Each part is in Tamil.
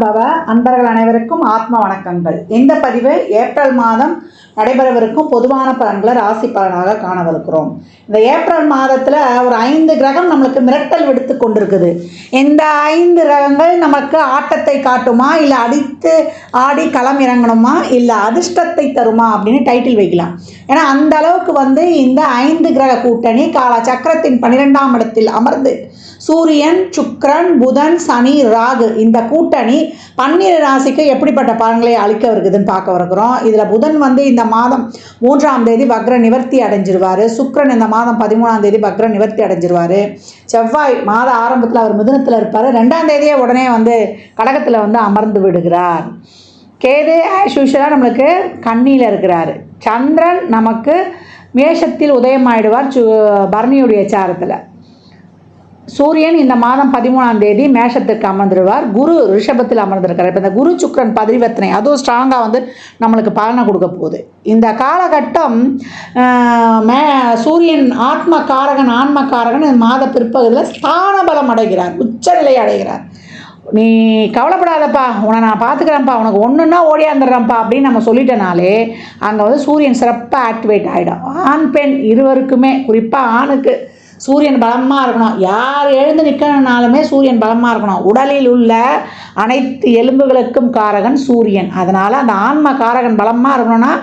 பவ. அன்பர்கள் அனைவருக்கும் ஆத்ம வணக்கங்கள். இந்த பதிவு ஏப்ரல் மாதம் நடைபெறவிருக்கும் பொதுவான பலன்களை ராசி பலனாக காணவிருக்கிறோம். இந்த ஏப்ரல் மாதத்தில் ஒரு 5 கிரகம் நம்மளுக்கு மிரட்டல் விடுத்து கொண்டிருக்குது. இந்த 5 கிரகங்கள் நமக்கு ஆட்டத்தை காட்டுமா, இல்லை அடித்து ஆடி களம் இறங்கணுமா, இல்லை அதிர்ஷ்டத்தை தருமா அப்படின்னு டைட்டில் வைக்கலாம். ஏன்னா அந்த அளவுக்கு இந்த 5 கிரக கூட்டணி கால சக்கரத்தின் 12ஆம் இடத்தில் அமர்ந்து சூரியன், சுக்கிரன், புதன், சனி, ராகு இந்த கூட்டணி 12 ராசிக்கு எப்படிப்பட்ட பலன்களை அளிக்க இருக்குதுன்னு பார்க்க இருக்கிறோம். இதில் புதன் இந்த மாதம் 3ஆம் தேதி வக்ர நிவர்த்தி அடைஞ்சிருவார். சுக்கிரன் இந்த மாதம் 13ஆம் தேதி வக்ர நிவர்த்தி அடைஞ்சிருவார். செவ்வாய் மாத ஆரம்பத்தில் அவர் மிதுனத்தில் இருப்பார். 2ஆம் தேதியே உடனே கடகத்தில் அமர்ந்து விடுகிறார். கேது ஆஸ் யூஷுவலாக நம்மளுக்கு கன்னியில் இருக்கிறார். சந்திரன் நமக்கு மேஷத்தில் உதயமாயிடுவார் பரணியுடைய சாரத்தில். சூரியன் இந்த மாதம் 13ஆம் தேதி மேஷத்துக்கு அமர்ந்துடுவார். குரு ரிஷபத்தில் அமர்ந்திருக்கிறார். இப்போ இந்த குரு சுக்கிரன் பரிவர்த்தனை அதுவும் ஸ்ட்ராங்காக நம்மளுக்கு பலனை கொடுக்க போகுது. இந்த காலகட்டம் சூரியன் ஆத்மகாரகன் ஆன்மகாரகன் இந்த மாத பிற்பகுதியில் ஸ்தான பலம் அடைகிறார், உச்சநிலை அடைகிறார். நீ கவலைப்படாதப்பா, உன்னை நான் பார்த்துக்கிறேன்ப்பா, உனக்கு ஒன்றுன்னா ஓடியாந்துடுறேன்ப்பா அப்படின்னு நம்ம சொல்லிட்டனாலே அங்கே சூரியன் சிறப்பாக ஆக்டிவேட் ஆகிடும். ஆண் பெண் இருவருக்குமே, குறிப்பாக ஆணுக்கு சூரியன் பலமாக இருக்கணும். யார் எழுந்து நிற்கணுன்னாலுமே சூரியன் பலமாக இருக்கணும். உடலில் உள்ள அனைத்து எலும்புகளுக்கும் காரகன் சூரியன். அதனால் அந்த ஆன்ம காரகன் பலமாக இருக்கணும்னா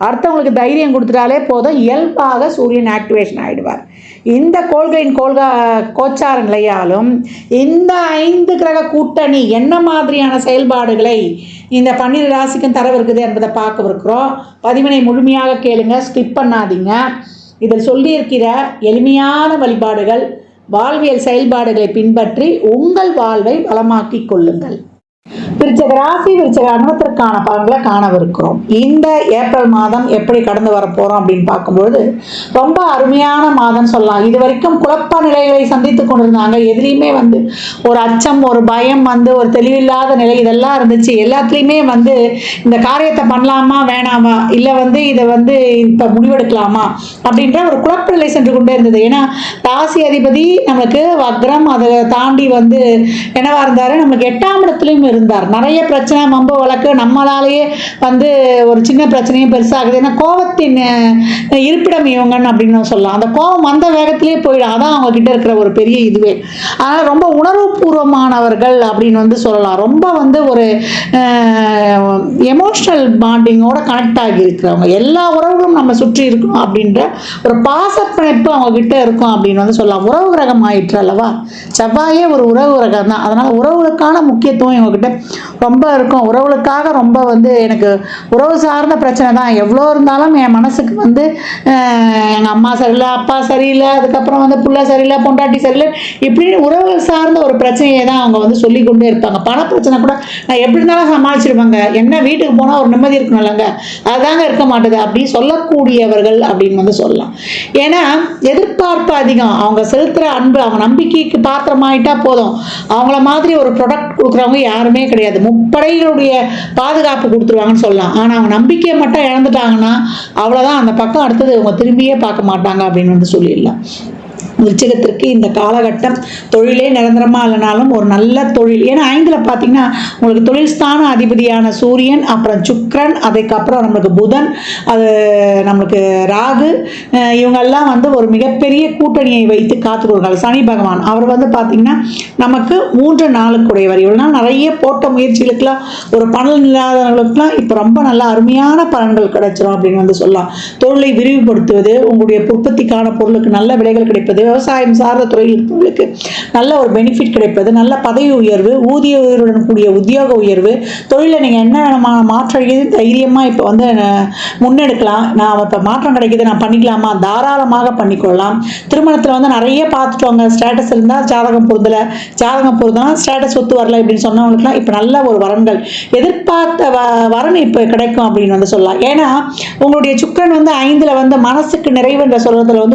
அடுத்தவங்களுக்கு தைரியம் கொடுத்துட்டாலே போதும், இயல்பாக சூரியன் ஆக்டிவேஷன் ஆகிடுவார். இந்த கோள்களின் கோச்சார நிலையாலும் இந்த 5 கிரக கூட்டணி என்ன மாதிரியான செயல்பாடுகளை இந்த 12 ராசிக்கும் தரவிருக்குது என்பதை பார்க்க இருக்கிறோம். பதிவினை முழுமையாக கேளுங்க, ஸ்கிப் பண்ணாதீங்க. இதில் சொல்லியிருக்கிற எளிமையான வழிபாடுகள், வாழ்வியல் செயல்பாடுகளை பின்பற்றி உங்கள் வாழ்வை வளமாக்கிக் கொள்ளுங்கள். விருச்சிக ராசி விருச்சிக லக்னத்திற்கான பலன்களை காணவிருக்கிறோம். இந்த ஏப்ரல் மாதம் எப்படி கடந்து வர போகிறோம் அப்படின்னு பார்க்கும்பொழுது ரொம்ப அருமையான மாதம் சொல்லலாம். இது வரைக்கும் குழப்ப நிலைகளை சந்தித்து கொண்டிருந்தாங்க. எதுலேயுமே ஒரு அச்சம், ஒரு பயம், ஒரு தெளிவில்லாத நிலை இதெல்லாம் இருந்துச்சு. எல்லாத்துலேயுமே இந்த காரியத்தை பண்ணலாமா வேணாமா, இல்லை இதை இப்போ முடிவெடுக்கலாமா அப்படின்ற ஒரு குழப்ப நிலை சென்று கொண்டே இருந்தது. ஏன்னா ராசி அதிபதி நம்மளுக்கு வக்ரம், அதை தாண்டி என்னவா இருந்தார், நம்மளுக்கு 8ஆம் இடத்துலையும் இருந்தார். நிறைய பிரச்சனை, மம்ப வழக்கு, நம்மளாலேயே ஒரு சின்ன பிரச்சனையும் பெருசாகுது. ஏன்னா கோபத்தின் இருப்பிடம் இவங்கன்னு அப்படின்னு சொல்லலாம். அந்த கோபம் வந்த வேகத்திலே போயிடும். அதான் அவங்க கிட்ட இருக்கிற ஒரு பெரிய இதுவே. அதனால் ரொம்ப உணர்வுபூர்வமானவர்கள் அப்படின்னு சொல்லலாம். ரொம்ப ஒரு எமோஷனல் பாண்டிங்கோட கனெக்ட் ஆகி இருக்கிறவங்க. எல்லா உறவுகளும் நம்ம சுற்றி இருக்கணும் அப்படின்ற ஒரு பாசப்பிணைப்பு அவங்க கிட்ட இருக்கும் அப்படின்னு சொல்லலாம். உறவு கிரகம் ஆயிற்று அல்லவா, செவ்வாயே ஒரு உறவு கிரகம் தான். அதனால் உறவுகளுக்கான முக்கியத்துவம் இவங்ககிட்ட ரொம்ப இருக்கும். உறவுகளுக்காக ரொம்ப எனக்கு உறவு சார்ந்த பிரச்சனை தான் எவ்வளோ இருந்தாலும் என் மனசுக்கு எங்கள் அம்மா சரியில்லை, அப்பா சரியில்லை, அதுக்கப்புறம் புள்ள சரியில்லை, பொண்டாட்டி சரியில்லை, இப்படின்னு உறவுகள் சார்ந்த ஒரு பிரச்சனையை தான் அவங்க சொல்லி கொண்டே இருப்பாங்க. பண பிரச்சனை கூட நான் எப்படி இருந்தாலும் சமாளிச்சிருப்பாங்க. என்ன வீட்டுக்கு போனால் ஒரு நிம்மதி இருக்கணும் இல்லைங்க, அதுதாங்க இருக்க மாட்டேது அப்படி சொல்லக்கூடியவர்கள் அப்படின்னு சொல்லலாம். ஏன்னா எதிர்பார்ப்பு அதிகம். அவங்க செலுத்துகிற அன்பு, அவங்க நம்பிக்கைக்கு பாத்திரமாயிட்டா போதும். அவங்கள மாதிரி ஒரு ப்ராடக்ட் கொடுக்குறவங்க யாருமே கிடையாது. முப்படைகளுடைய பாதுகாப்பு கொடுத்துருவாங்கன்னு சொல்லலாம். ஆனால் அவங்க நம்பிக்கையை மட்டும் இழந்துட்டாங்கன்னா அவ்வளோதான், அந்த பக்கம் அடுத்தது அவங்க திரும்பியே பார்க்க மாட்டாங்க அப்படின்னு சொல்லிடலாம். விருச்சிகத்திற்கு இந்த காலகட்டம் தொழிலே நிரந்தரமாக இல்லைனாலும் ஒரு நல்ல தொழில். ஏன்னா 5ல் பார்த்தீங்கன்னா உங்களுக்கு தொழில் ஸ்தான அதிபதியான சூரியன், அப்புறம் சுக்கிரன், அதுக்கப்புறம் நம்மளுக்கு புதன், அது நம்மளுக்கு ராகு, இவங்கெல்லாம் ஒரு மிகப்பெரிய கூட்டணியை வைத்து காத்துக்கொள்கிறாங்க. சனி பகவான் அவர் பார்த்தீங்கன்னா நமக்கு 3 நாளுக்குடையவர். இவ்வளோ நிறைய போட்ட முயற்சிகளுக்கெல்லாம் ஒரு பலன் இல்லாதவர்களுக்கெல்லாம் இப்போ ரொம்ப நல்ல அருமையான பலன்கள் கிடைச்சிடும் அப்படின்னு சொல்லலாம். தொழிலை விரிவுபடுத்துவது, உங்களுடைய உற்பத்திக்கான பொருளுக்கு நல்ல விலைகள் கிடைப்பது, விவசாயம் சார்ந்த துறையில் இருப்பவர்களுக்கு நல்ல ஒரு பெனிஃபிட் கிடைப்பது, நல்ல பதவி உயர்வு, ஊதிய உயர்வுடன் கூடிய உத்தியோக உயர்வு, தொழிலில் நீங்கள் என்ன விதமான மாற்றம் தைரியமாக இப்போ முன்னெடுக்கலாம். நான் இப்போ மாற்றம் கிடைக்கிது, நான் பண்ணிக்கலாமா, தாராளமாக பண்ணிக்கொள்ளலாம். திருமணத்தில் நிறைய பார்த்துட்டோங்க, ஸ்டேட்டஸ் இருந்தால் ஜாதகம் பொருந்தலை, ஜாதகம் பொருந்தலாம் ஸ்டேட்டஸ் ஒத்து வரல இப்படின்னு சொன்னவங்களுக்குலாம் இப்போ நல்ல ஒரு வரன்கள், எதிர்பார்த்த வரன் இப்போ கிடைக்கும் அப்படின்னு சொல்லலாம். ஏன்னா உங்களுடைய சுக்கிரன் 5ல் மனசுக்கு நிறைவுன்ற சொல்றதுல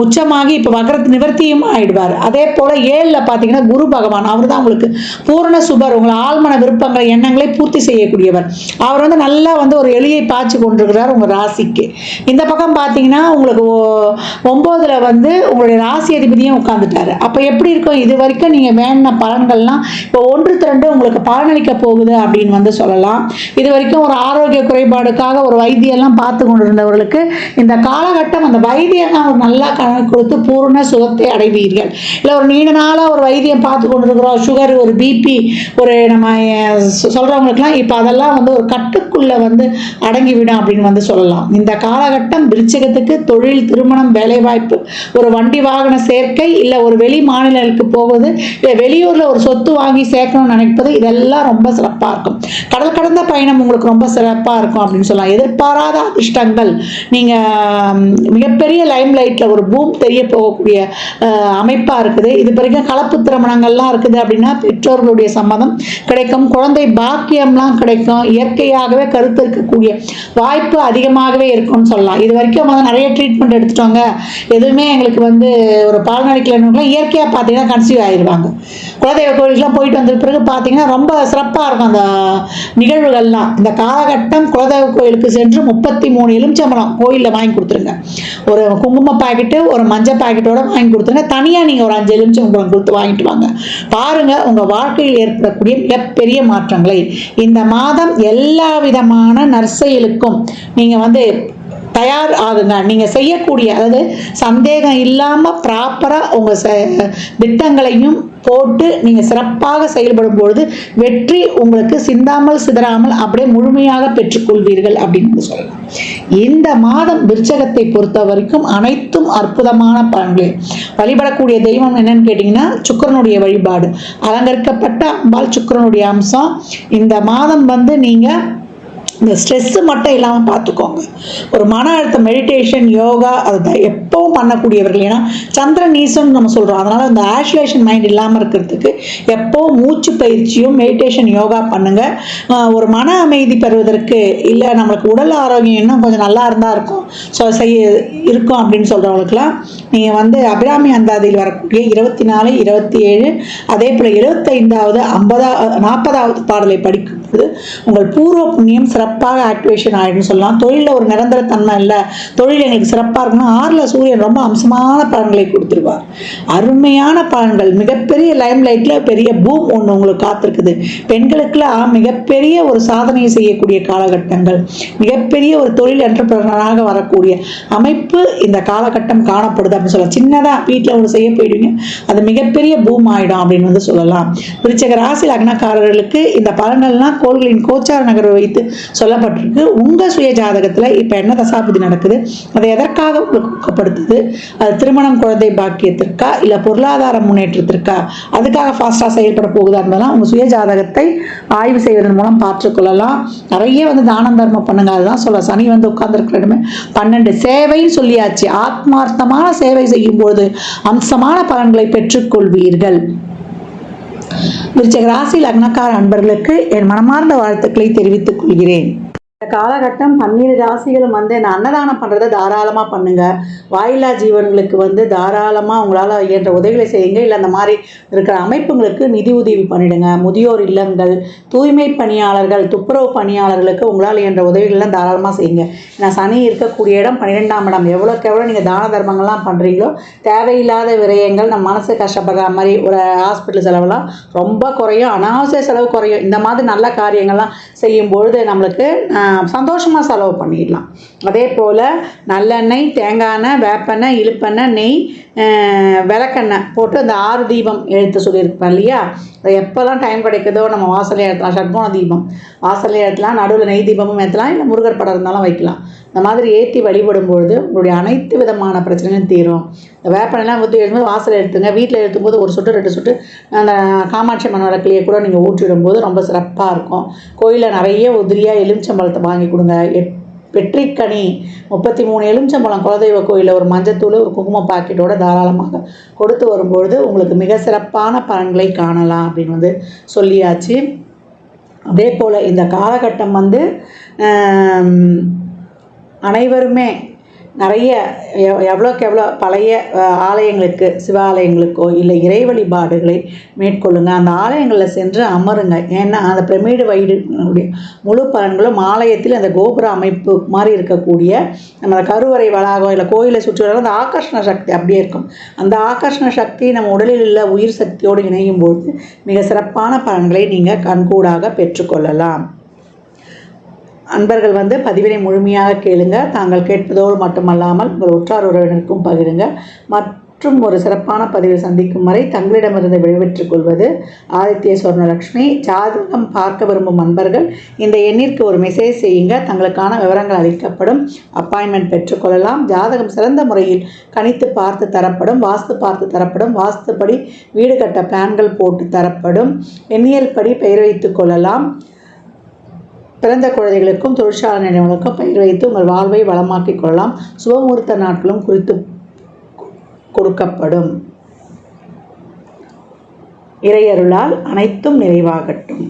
உச்சமாகி இப்போ வக்ர நிவர்த்தியும் ஆயிடுவார். அதே போல் 7ல் பார்த்தீங்கன்னா குரு பகவான், அவர் தான் உங்களுக்கு பூரண சுபர், உங்களை ஆழ்மன விருப்பங்கள் எண்ணங்களை பூர்த்தி செய்யக்கூடியவர். அவர் வந்து நல்லா வந்து ஒரு எலியை பாய்ச்சி கொண்டிருக்கிறார் உங்கள் ராசிக்கு. இந்த பக்கம் பார்த்தீங்கன்னா உங்களுக்கு 9ல் வந்து உங்களுடைய ராசி அதிபதியும் உட்காந்துட்டாரு. அப்போ எப்படி இருக்கும், இது வரைக்கும் நீங்கள் வேண்டின பலன்கள்லாம் இப்போ 1-2 உங்களுக்கு பலனளிக்க போகுது அப்படின்னு வந்து சொல்லலாம். இது வரைக்கும் ஒரு ஆரோக்கிய குறைபாடுக்காக ஒரு வைத்தியெல்லாம் பார்த்து கொண்டிருந்தவர்களுக்கு இந்த காலகட்டம் அந்த வைத்தியெல்லாம் ஒரு நல்லா கணக்கு கொடுத்து பூர்ண சுகத்தை அடைவீர்கள். இல்லை ஒரு நீண்ட நாளாக ஒரு வைத்தியம் பார்த்து கொண்டிருக்கிறோம், சுகர், ஒரு பிபி, ஒரு நம்ம சொல்கிறவங்களுக்குலாம் இப்போ அதெல்லாம் வந்து ஒரு கட்டுக்குள்ளே வந்து அடங்கிவிடும் அப்படின்னு வந்து சொல்லலாம். இந்த காலகட்டம் விருச்சிகத்துக்கு தொழில், திருமணம், வேலைவாய்ப்பு, ஒரு வண்டி வாகன சேர்க்கை, இல்லை ஒரு வெளி மாநிலங்களுக்கு போவது, இல்லை வெளியூரில் ஒரு சொத்து வாங்கி சேர்க்கணும்னு நினைப்பது, இதெல்லாம் ரொம்ப சிறப்பாக இருக்கும். கடல் கடந்த பயணம் உங்களுக்கு ரொம்ப சிறப்பாக இருக்கும் அப்படின்னு சொல்லலாம். எதிர்பாராத அதிர்ஷ்டங்கள், நீங்கள் மிகப்பெரிய லைம் லைட்டில் ஒரு பூம் தெரிய போகக்கூடிய அமைப்பாக இருக்குது. இது வரைக்கும் கலப்பு திருமணங்கள்லாம் இருக்குது அப்படின்னா பெற்றோர்களுடைய சம்மதம் கிடைக்கும், குழந்தை பாக்கியம்லாம் கிடைக்கும், இயற்கையாகவே கருத்து இருக்கக்கூடிய வாய்ப்பு அதிகமாகவே இருக்கும்னு சொல்லலாம். இது வரைக்கும் வந்து நிறைய ட்ரீட்மெண்ட் எடுத்துட்டோங்க, எதுவுமே எங்களுக்கு வந்து ஒரு பலனளிக்கலைன்னு இயற்கையாக பார்த்தீங்கன்னா கன்சீவ் ஆகிடுவாங்க. குலதெய்வ கோயிலுக்குலாம் போயிட்டு வந்த பிறகு பார்த்தீங்கன்னா ரொம்ப சிறப்பாக இருக்கும் அந்த நிகழ்வுகள்லாம். இந்த காலகட்டம் குலதெய்வ கோயிலுக்கு சென்று 33 எலுமிச்சம்பழம் கோயிலில் வாங்கி கொடுத்துருங்க. ஒரு குங்கும பாக்கெட்டு, ஒரு மஞ்சள் பாக்கெட்டோட வாங்கி கொடுத்துருங்க. தனியாக நீங்கள் ஒரு 5 எலுமிச்சம்பழம் கொடுத்து வாங்கிட்டு வாங்க. பாருங்கள் உங்கள் வாழ்க்கையில் ஏற்படக்கூடிய மிகப்பெரிய மாற்றங்களை. இந்த மாதம் எல்லா விதமான நற்செயலுக்கும் நீங்கள் வந்து தயார் ஆகுங்க. நீங்கள் செய்யக்கூடிய, அதாவது சந்தேகம் இல்லாமல் ப்ராப்பராக உங்கள் திட்டங்களையும் போட்டு நீங்கள் சிறப்பாக செயல்படும் பொழுது வெற்றி உங்களுக்கு சிந்தாமல் சிதறாமல் அப்படியே முழுமையாக பெற்றுக்கொள்வீர்கள் அப்படின்னு சொல்லலாம். இந்த மாதம் விருச்சகத்தை பொறுத்த வரைக்கும் அனைத்தும் அற்புதமான பலன்களே. வழிபடக்கூடிய தெய்வம் என்னன்னு கேட்டிங்கன்னா சுக்கிரனுடைய வழிபாடு. அலங்கரிக்கப்பட்ட அம்பாள் சுக்கிரனுடைய அம்சம். இந்த மாதம் வந்து நீங்கள் இந்த ஸ்ட்ரெஸ்ஸு மட்டும் இல்லாமல் பார்த்துக்கோங்க. ஒரு மன அழுத்தம், மெடிடேஷன், யோகா, அது எப்பவும் பண்ணக்கூடியவர்கள். ஏன்னா சந்திரன் நீசம்னு நம்ம சொல்கிறோம். அதனால் இந்த ஆஷுலேஷன் மைண்ட் இல்லாமல் இருக்கிறதுக்கு எப்போவும் மூச்சு பயிற்சியும் மெடிடேஷன், யோகா பண்ணுங்கள். ஒரு மன அமைதி பெறுவதற்கு, இல்லை நம்மளுக்கு உடல் ஆரோக்கியம் இன்னும் கொஞ்சம் நல்லா இருந்தால் இருக்கும் இருக்கும் அப்படின்னு சொல்கிறவங்களுக்குலாம் நீங்கள் வந்து அபிராமி அந்தாதியில் வரக்கூடிய 24, 27, அதே போல் 75வது, 50வது, 40வது பாடலை படிக்கும்போது உங்கள் பூர்வ புண்ணியம் சிறப்பாக ஆக்டிவேஷன் ஆகிடுன்னு சொல்லலாம். தொழிலில் ஒரு நிரந்தர தன்மை இல்லை, தொழில் எங்களுக்கு சிறப்பாக இருக்கணும். 6ல் சூரியன் ரொம்ப அம்சமான பலன்களை கொடுத்துருவார். அருமையான பலன்கள், மிகப்பெரிய லைம் லைட்டில் பெரிய பூம் ஒன்று உங்களுக்கு காத்திருக்குது. பெண்களுக்கெல்லாம் மிகப்பெரிய ஒரு சாதனையை செய்யக்கூடிய காலகட்டங்கள், மிகப்பெரிய ஒரு தொழில் என்டர்பிரனராக வரக்கூடிய அமைப்பு இந்த காலகட்டம் காணப்படுது அப்படின்னு சொல்லலாம். சின்னதாக வீட்டில் ஒன்று செய்ய போயிடுவீங்க, அது மிகப்பெரிய பூம் ஆகிடும் அப்படின்னு வந்து சொல்லலாம். விருச்சிக ராசி லக்னக்காரர்களுக்கு இந்த பலன்கள்லாம் கோள்களின் கோச்சார நகர்வை வைத்து சொல்லப்பட்டிருக்கு. உங்கள் சுய ஜாதகத்தில் இப்போ என்ன தசாபதி நடக்குது, அதை எதற்காக ஊக்கப்படுத்துது, அது திருமணம், குழந்தை பாக்கியத்திற்கா, இல்லை பொருளாதார முன்னேற்றத்திற்கா, அதுக்காக ஃபாஸ்ட்டாக செயல்பட போகுதா என்பதெல்லாம் உங்கள் சுய ஜாதகத்தை ஆய்வு செய்வதன் மூலம் பார்த்துக்கொள்ளலாம். நிறைய வந்து தானம் தர்மம் பண்ணுங்க. அதுதான் சொல்ல, சனி வந்து உட்கார்ந்துருக்கிற இடமே 12 சேவைன்னு சொல்லியாச்சு. ஆத்மார்த்தமான சேவை செய்யும் பொழுது அம்சமான பலன்களை பெற்றுக்கொள்வீர்கள். விருச்சிக ராசி லக்னக்கார அன்பர்களுக்கு என் மனமார்ந்த வாழ்த்துக்களை தெரிவித்துக் கொள்கிறேன். இந்த காலகட்டம் 12 ராசிகளும் வந்து இந்த அன்னதானம் பண்ணுறதை தாராளமாக பண்ணுங்கள். வாயில்லா ஜீவன்களுக்கு வந்து தாராளமாக உங்களால் இயன்ற உதவிகளை செய்யுங்க. இல்லை அந்த மாதிரி இருக்கிற அமைப்புங்களுக்கு நிதி உதவி பண்ணிடுங்க. முதியோர் இல்லங்கள், தூய்மை பணியாளர்கள், துப்புரவு பணியாளர்களுக்கு உங்களால் இயன்ற உதவிகள்லாம் தாராளமாக செய்யுங்க. ஏன்னா சனி இருக்கக்கூடிய இடம் 12ஆம் இடம். எவ்வளோக்கு எவ்வளோ நீங்கள் தான தர்மங்கள்லாம் பண்ணுறீங்களோ தேவையில்லாத விரயங்கள், நம்ம மனசு கஷ்டப்படுற மாதிரி ஒரு ஹாஸ்பிட்டல் செலவெல்லாம் ரொம்ப குறையும், அனாவசிய செலவு குறையும். இந்த மாதிரி நல்ல காரியங்கள்லாம் செய்யும்பொழுது நம்மளுக்கு சந்தோஷமாக செலவு பண்ணிடலாம். அதே போல் நல்லெண்ணெய், தேங்காய் எண்ணெய், வேப்பெண்ணெய், இழுப்பெண்ணெய், நெய், விளக்கெண்ணெய் போட்டு அந்த 6 தீபம் எழுத்து சொல்லியிருப்பேன் இல்லையா, அதை எப்போல்லாம் டைம் கிடைக்குதோ நம்ம வாசலே ஏற்றலாம். ஷட்கோண தீபம் வாசலே ஏற்றலாம், நடுவில் நெய் தீபமும் ஏற்றலாம், இல்லை முருகர் படம் இருந்தாலும் வைக்கலாம். இந்த மாதிரி ஏற்றி வழிபடும் பொழுது உங்களுடைய அனைத்து விதமான பிரச்சனையும் தீரும். இந்த வேப்பெண்ணெய்லாம் ஊற்றி எழுதும்போது வாசல் எடுத்துங்க. வீட்டில் எழுத்தும்போது 1 சொட்டு 2 சொட்டு அந்த காமாட்சி அம்மன் விளக்குலையே கூட நீங்கள் ஊற்றிடும்போது ரொம்ப சிறப்பாக இருக்கும். கோயிலில் நிறைய உதிரியாக எலுமிச்சம்பழத்தை வாங்கி கொடுங்க. வெற்றிக்கனி 33 எலுமிச்சம்பழம் குலதெய்வ கோயிலில் ஒரு மஞ்சத்தூள், ஒரு குங்கும பாக்கெட்டோட தாராளமாக கொடுத்து வரும்பொழுது உங்களுக்கு மிக சிறப்பான பலன்களை காணலாம் அப்படின்னு வந்து சொல்லியாச்சு. அதே போல் இந்த காலகட்டம் வந்து அனைவருமே நிறைய எவ்வளோக்கு எவ்வளோ பழைய ஆலயங்களுக்கு, சிவாலயங்களுக்கோ இல்லை இறை வழிபாடுகளை மேற்கொள்ளுங்க. அந்த ஆலயங்களில் சென்று அமருங்க. ஏன்னா அந்த பிரமிடு வைடுடைய முழு பலன்களும் ஆலயத்தில் அந்த கோபுர அமைப்பு மாதிரி இருக்கக்கூடிய நம்ம கருவறை வளாகம் இல்லை கோயிலை சுற்றி வர அந்த ஆகர்ஷண சக்தி அப்படியே இருக்கும். அந்த ஆகர்ஷண சக்தி நம்ம உடலில் உள்ள உயிர் சக்தியோடு இணையும் பொழுது மிக சிறப்பான பலன்களை நீங்கள் கண்கூடாக பெற்றுக்கொள்ளலாம். அன்பர்கள் பதிவினை முழுமையாக கேளுங்க. தாங்கள் கேட்பதோடு மட்டுமல்லாமல் உங்கள் உற்றார் உறவினருக்கும் பகிருங்க. மற்றும் ஒரு சிறப்பான பதிவில் சந்திக்கும் வரை தங்களிடமிருந்து விடைபெற்றுக் கொள்வது ஆதித்ய சொர்ணலக்ஷ்மி. ஜாதகம் பார்க்க விரும்பும் அன்பர்கள் இந்த எண்ணிற்கு ஒரு மெசேஜ் செய்யுங்க. தங்களுக்கான விவரங்கள் அளிக்கப்படும். அப்பாயின்மெண்ட் பெற்றுக்கொள்ளலாம். ஜாதகம் சிறந்த முறையில் கணித்து பார்த்து தரப்படும். வாஸ்து பார்த்து தரப்படும். வாஸ்துப்படி வீடு கட்ட பிளான்கள் போட்டு தரப்படும். எண்ணியல் படி பெயர் வைத்துக் கொள்ளலாம். பிறந்த குழந்தைகளுக்கும் தொழிற்சாலை நிறுவனங்களுக்கும் பெயர் வைத்து உங்கள் வாழ்வை வளமாக்கிக் கொள்ளலாம். சுபமுகூர்த்த நாட்களும் குறித்து கொடுக்கப்படும். இறையருளால் அனைத்தும் நிறைவாகட்டும்.